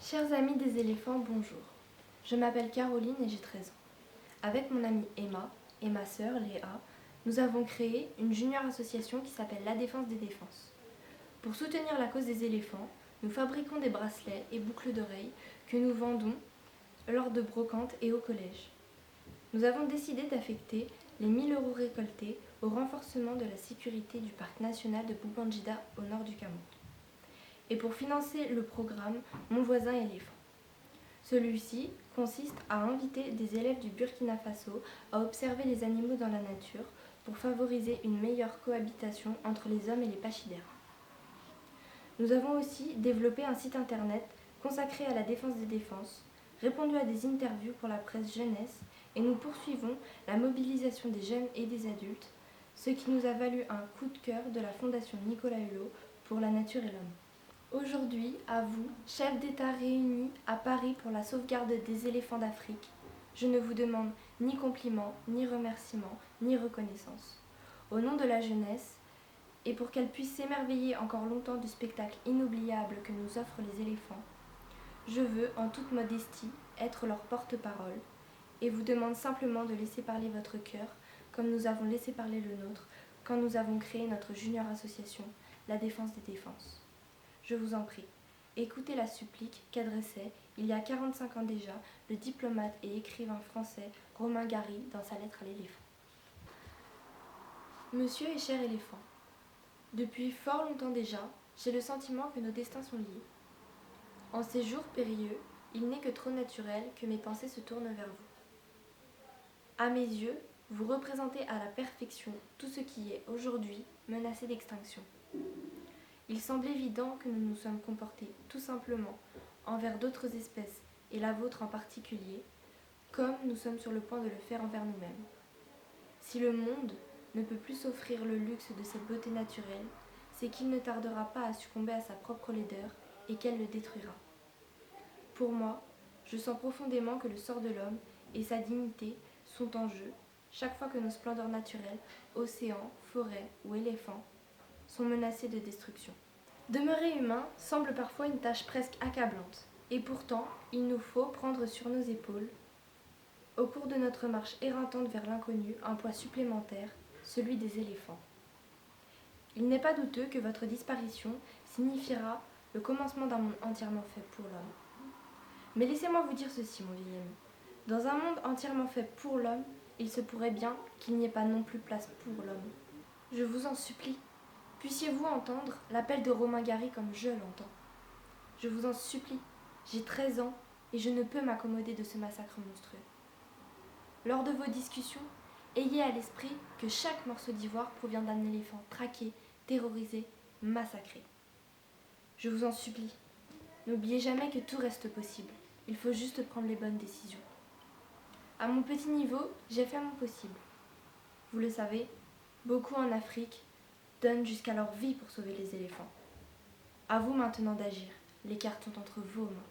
Chers amis des éléphants, bonjour. Je m'appelle Caroline et j'ai 13 ans. Avec mon amie Emma et ma sœur Léa, nous avons créé une junior association qui s'appelle La Défense des Défenses. Pour soutenir la cause des éléphants, nous fabriquons des bracelets et boucles d'oreilles que nous vendons lors de brocantes et au collège. Nous avons décidé d'affecter les 1 000 € récoltés au renforcement de la sécurité du parc national de Boubanjida au nord du Cameroun. Et pour financer le programme Mon voisin éléphant. Celui-ci consiste à inviter des élèves du Burkina Faso à observer les animaux dans la nature pour favoriser une meilleure cohabitation entre les hommes et les pachydermes. Nous avons aussi développé un site internet consacré à la défense des défenses, répondu à des interviews pour la presse jeunesse et nous poursuivons la mobilisation des jeunes et des adultes, ce qui nous a valu un coup de cœur de la Fondation Nicolas Hulot pour la nature et l'homme. Aujourd'hui, à vous, chefs d'État réunis à Paris pour la sauvegarde des éléphants d'Afrique, je ne vous demande ni compliments, ni remerciements, ni reconnaissance. Au nom de la jeunesse, et pour qu'elle puisse s'émerveiller encore longtemps du spectacle inoubliable que nous offrent les éléphants, je veux, en toute modestie, être leur porte-parole et vous demande simplement de laisser parler votre cœur comme nous avons laissé parler le nôtre quand nous avons créé notre junior association, La Défense des Défenses. Je vous en prie, écoutez la supplique qu'adressait, il y a 45 ans déjà, le diplomate et écrivain français Romain Gary dans sa lettre à l'éléphant. Monsieur et cher éléphant, depuis fort longtemps déjà, j'ai le sentiment que nos destins sont liés. En ces jours périlleux, il n'est que trop naturel que mes pensées se tournent vers vous. À mes yeux, vous représentez à la perfection tout ce qui est aujourd'hui menacé d'extinction. Il semble évident que nous nous sommes comportés tout simplement envers d'autres espèces, et la vôtre en particulier, comme nous sommes sur le point de le faire envers nous-mêmes. Si le monde ne peut plus s'offrir le luxe de cette beauté naturelle, c'est qu'il ne tardera pas à succomber à sa propre laideur et qu'elle le détruira. Pour moi, je sens profondément que le sort de l'homme et sa dignité sont en jeu chaque fois que nos splendeurs naturelles, océans, forêts ou éléphants, sont menacés de destruction. Demeurer humain semble parfois une tâche presque accablante, et pourtant il nous faut prendre sur nos épaules, au cours de notre marche éreintante vers l'inconnu, un poids supplémentaire, celui des éléphants. Il n'est pas douteux que votre disparition signifiera le commencement d'un monde entièrement fait pour l'homme. Mais laissez-moi vous dire ceci, mon vieil ami. Dans un monde entièrement fait pour l'homme, il se pourrait bien qu'il n'y ait pas non plus place pour l'homme. Je vous en supplie, puissiez-vous entendre l'appel de Romain Gary comme je l'entends. Je vous en supplie, j'ai 13 ans et je ne peux m'accommoder de ce massacre monstrueux. Lors de vos discussions, ayez à l'esprit que chaque morceau d'ivoire provient d'un éléphant traqué, terrorisé, massacré. Je vous en supplie, n'oubliez jamais que tout reste possible. Il faut juste prendre les bonnes décisions. À mon petit niveau, j'ai fait mon possible. Vous le savez, beaucoup en Afrique donnent jusqu'à leur vie pour sauver les éléphants. À vous maintenant d'agir, les cartes sont entre vos mains.